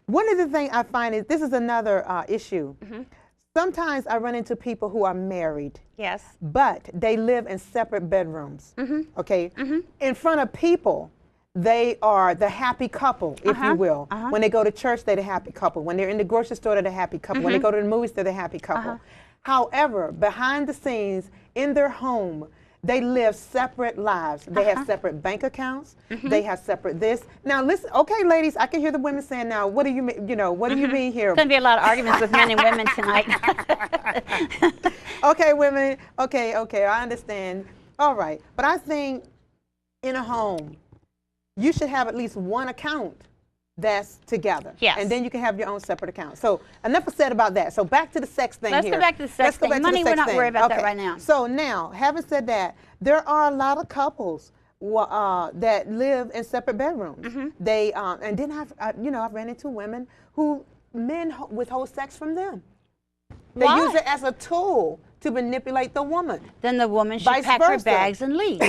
One of the things I find is, this is another issue. Sometimes I run into people who are married. Yes. But they live in separate bedrooms. Okay? In front of people, they are the happy couple, if you will. When they go to church, they're the happy couple. When they're in the grocery store, they're the happy couple. When they go to the movies, they're the happy couple. However, behind the scenes, in their home, they live separate lives. They have separate bank accounts. They have separate this. Now, listen, okay, ladies, I can hear the women saying now, what do you mean, what do you mean here? There's going to be a lot of arguments with men and women tonight. Okay, women, okay, I understand. All right, but I think in a home, you should have at least one account that's together. Yes. And then you can have your own separate account. So enough is said about that. So back to the sex thing Let's here. go back to the sex thing. Money, we're not worried about that right now. So now, having said that, there are a lot of couples that live in separate bedrooms. They and then I've ran into women who men withhold sex from them. They Why? use it as a tool to manipulate the woman. Then the woman should pack her bags and leave.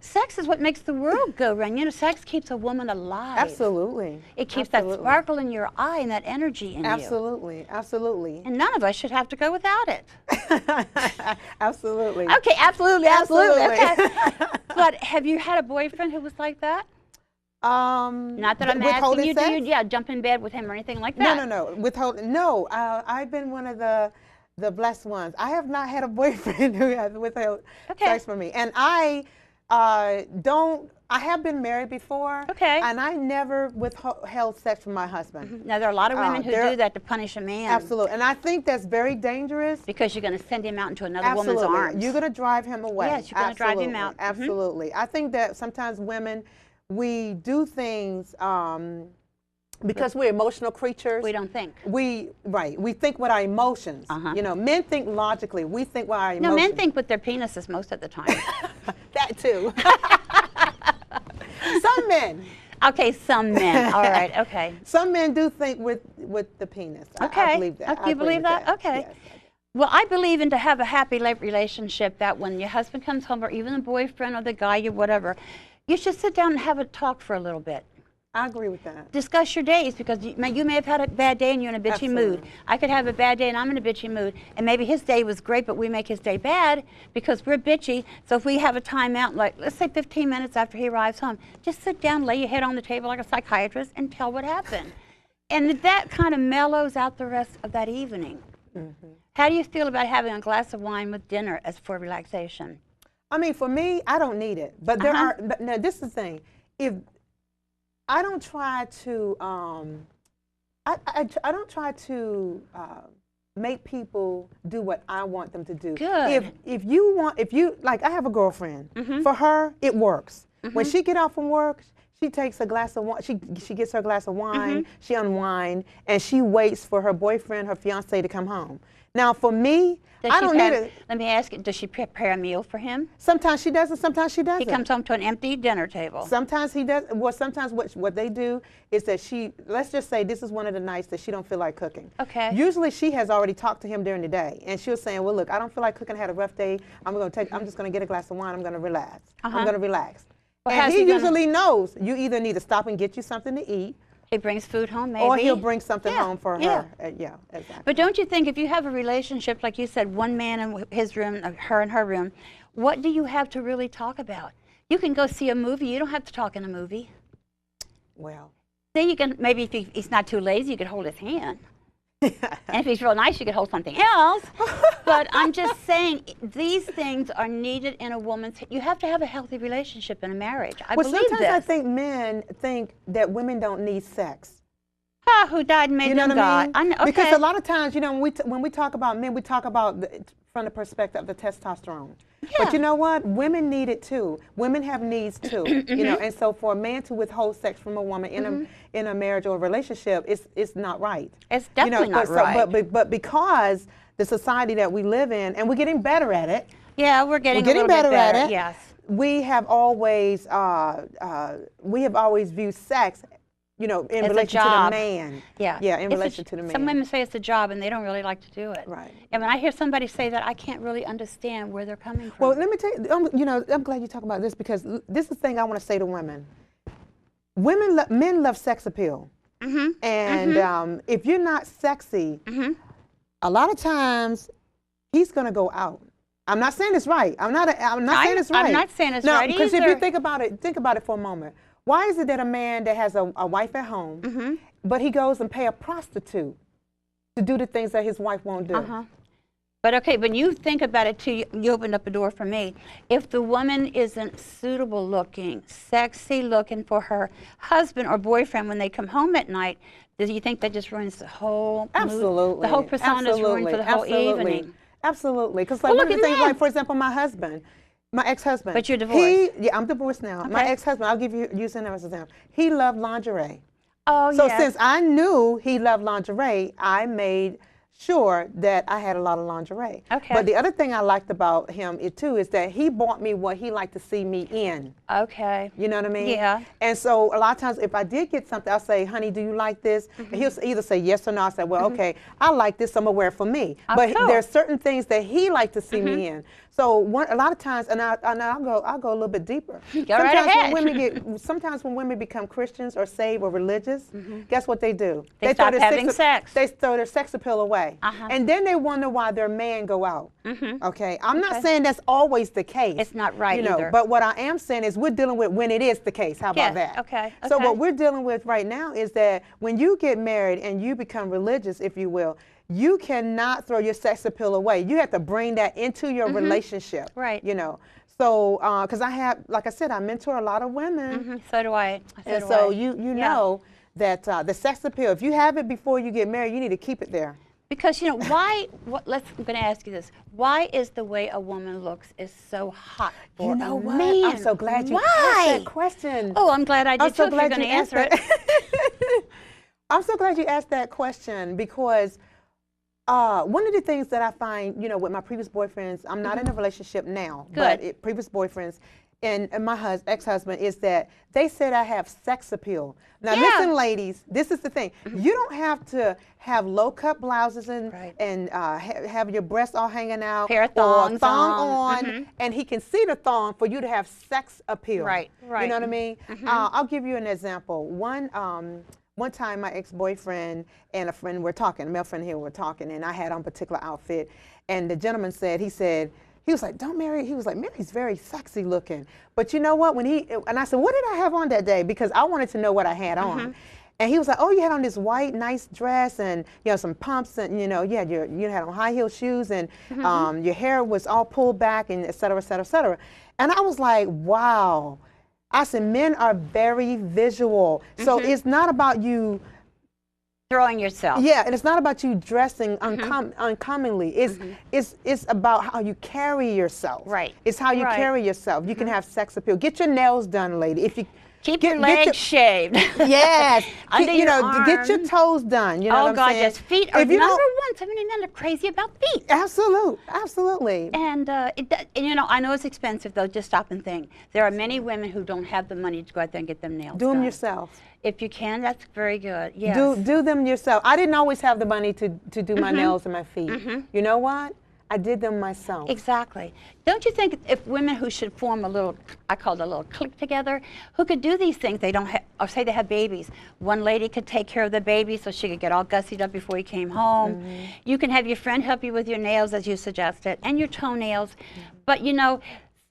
Sex is what makes the world go round. You know, sex keeps a woman alive. Absolutely. It keeps that sparkle in your eye and that energy in you. Absolutely. And none of us should have to go without it. Absolutely. Okay, absolutely. Okay. But have you had a boyfriend who was like that? Not that I'm asking you to jump in bed with him or anything like that. No. No, I've been one of the blessed ones. I have not had a boyfriend who has withheld sex from me. And I have been married before. Okay. And I never withheld sex from my husband. Now, there are a lot of women who do that to punish a man. Absolutely. And I think that's very dangerous. Because you're going to send him out into another woman's arms. You're going to drive him away. Yes, you're going to drive him out. Absolutely. I think that sometimes women, we do things because we're emotional creatures. We don't think. We think with our emotions. You know, men think logically. We think with our emotions. No, men think with their penises most of the time. That too. Some men. Okay, some men. All right, okay. Some men do think with the penis. Okay. I believe that. You believe that? Okay. Yes. Well, I believe in to have a happy relationship, that when your husband comes home, or even the boyfriend or the guy, or whatever, you should sit down and have a talk for a little bit. I agree with that. Discuss your days, because you may have had a bad day and you're in a bitchy mood. I could have a bad day and I'm in a bitchy mood, and maybe his day was great, but we make his day bad because we're bitchy. So if we have a timeout, like let's say 15 minutes after he arrives home, just sit down, lay your head on the table like a psychiatrist, and tell what happened. And that kind of mellows out the rest of that evening. How do you feel about having a glass of wine with dinner as for relaxation? I mean, for me, I don't need it. But there are. But now, this is the thing. If I don't try to, I don't try to make people do what I want them to do. Good. If you like, I have a girlfriend. For her, it works. When she get off from work, she takes a glass of wine. She gets her glass of wine. She unwinds, and she waits for her boyfriend, her fiance, to come home. Now, for me, I don't need it. Let me ask you, does she prepare a meal for him? Sometimes she does, and sometimes she doesn't. He comes home to an empty dinner table. Sometimes he does. Well, sometimes what they do is that let's just say this is one of the nights that she don't feel like cooking. Okay. Usually she has already talked to him during the day, and she was saying, well, look, I don't feel like cooking, I had a rough day. I'm just going to get a glass of wine. I'm going to relax. I'm going to relax. Well, and he usually knows you either need to stop and get you something to eat. He brings food home, maybe. Or he'll bring something home for her. Yeah, exactly. But don't you think if you have a relationship, like you said, one man in his room, her in her room, what do you have to really talk about? You can go see a movie. You don't have to talk in a movie. Well. Then you can, maybe if he's not too lazy, you could hold his hand. And if he's real nice, you could hold something else. But I'm just saying, these things are needed in a woman's. You have to have a healthy relationship in a marriage. I believe this. Sometimes I think men think that women don't need sex. Ah, who died and made them God. I mean? Because a lot of times, you know, when we talk about men, we talk about from the perspective of the testosterone. Yeah. But you know what? Women need it too. Women have needs too. You know, and so for a man to withhold sex from a woman in a marriage or a relationship, it's not right. It's definitely not right. But because the society that we live in, and we're getting better at it. Yeah, we're getting better at it. Yes. We have always viewed sex, you know, in relation to the man. Yeah. Yeah, in relation to the man. Some women say it's a job and they don't really like to do it. Right. And when I hear somebody say that, I can't really understand where they're coming from. Well, let me tell you, you know, I'm glad you talk about this, because this is the thing I want to say to women. men love sex appeal. And if you're not sexy, a lot of times he's going to go out. I'm not saying it's right. I'm not saying it's right. I'm not saying it's right because if you think about it for a moment. Why is it that a man that has a wife at home, but he goes and pay a prostitute to do the things that his wife won't do? But okay, when you think about it too, you opened up a door for me. If the woman isn't suitable looking, sexy looking for her husband or boyfriend when they come home at night, do you think that just ruins the whole mood? The whole persona is ruined for the whole evening. Absolutely. Because like, one of the things, like, for example, my ex-husband. But you're divorced. I'm divorced now. Okay. My ex-husband, I'll use him as an example. He loved lingerie. Oh, so since I knew he loved lingerie, I made sure that I had a lot of lingerie. Okay. But the other thing I liked about him too is that he bought me what he liked to see me in. Okay. You know what I mean? Yeah. And so a lot of times if I did get something, I'll say, honey, do you like this? And he'll either say yes or no. I say, well, okay, I like this, I'm gonna wear it for me. But there's certain things that he liked to see me in. So a lot of times, and I'll go a little bit deeper. Go right ahead. Sometimes when women become Christians or saved or religious, guess what they do? They stop having sex. They throw their sex appeal away. And then they wonder why their man go out. Okay, I'm not saying that's always the case. It's not right either. But what I am saying is we're dealing with when it is the case. How about that? Okay. So what we're dealing with right now is that when you get married and you become religious, if you will, you cannot throw your sex appeal away. You have to bring that into your relationship. Right. You know. So, because I have, like I said, I mentor a lot of women. So do I. So you know that the sex appeal, if you have it before you get married, you need to keep it there. Because, you know, why, I'm going to ask you this. Why is the way a woman looks is so hot for a man? I'm so glad you asked that question. Oh, I'm glad I did too, if you're going to answer it. I'm so glad you asked that question because one of the things that I find, you know, with my previous boyfriends, I'm not in a relationship now, but previous boyfriends and my ex-husband is that they said I have sex appeal. Now listen, ladies, this is the thing. You don't have to have low-cut blouses and have your breasts all hanging out or thong on, and he can see the thong for you to have sex appeal. Right. You know what I mean? I'll give you an example. One time my ex-boyfriend and a friend were talking, a male friend here were talking, and I had on a particular outfit, and the gentleman said, he was like, don't marry. He was like, Mary's very sexy looking. But you know what? And I said, what did I have on that day? Because I wanted to know what I had on. And he was like, oh, you had on this white, nice dress and, you know, some pumps and, you know, you had on high heel shoes and your hair was all pulled back and et cetera, et cetera, et cetera. And I was like, wow. I said, men are very visual. So it's not about you throwing yourself. Yeah, and it's not about you dressing uncommonly. It's about how you carry yourself. Right. It's how you carry yourself. You can have sex appeal. Get your nails done, lady. If you keep your legs shaved. Yes. Under your arms. Get your toes done. You know what I'm saying? Yes. Feet are number one. So many men are crazy about feet. Absolutely. And you know, I know it's expensive though. Just stop and think. There are many women who don't have the money to go out there and get them nails done. Do them yourself. If you can, that's very good. Yes. Do them yourself. I didn't always have the money to do my nails and my feet. You know what? I did them myself. Exactly. Don't you think if women who should form a little, I call it a little clique together, who could do these things, they don't have, or say they have babies. One lady could take care of the baby so she could get all gussied up before you came home. You can have your friend help you with your nails as you suggested, and your toenails. But you know,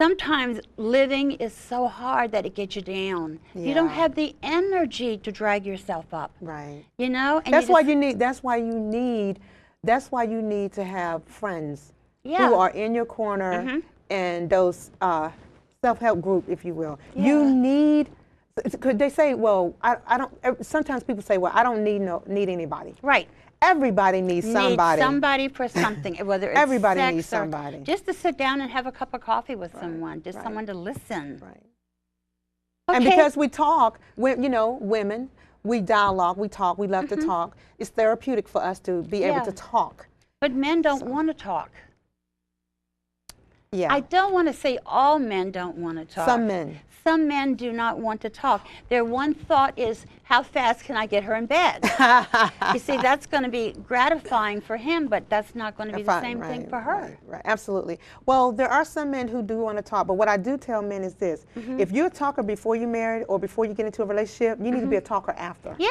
sometimes living is so hard that it gets you down. You don't have the energy to drag yourself up. Right. You know? And that's why you need to have friends who are in your corner and those self-help group, if you will. You need, because they say, well, I don't, sometimes people say, well, I don't need anybody. Right. Everybody needs somebody. Need somebody for something, whether it's everybody sex needs somebody. Just to sit down and have a cup of coffee with someone, just someone to listen. Right. Okay. And because we talk, you know, women, we dialogue, we talk, we love to talk. It's therapeutic for us to be able to talk. But men don't want to talk. Yeah. I don't want to say all men don't want to talk. Some men. Some men do not want to talk. Their one thought is, how fast can I get her in bed? You see, that's going to be gratifying for him, but that's not going to be the same thing for her. Right, absolutely. Well, there are some men who do want to talk, but what I do tell men is this. If you're a talker before you're married or before you get into a relationship, you need to be a talker after. Yeah.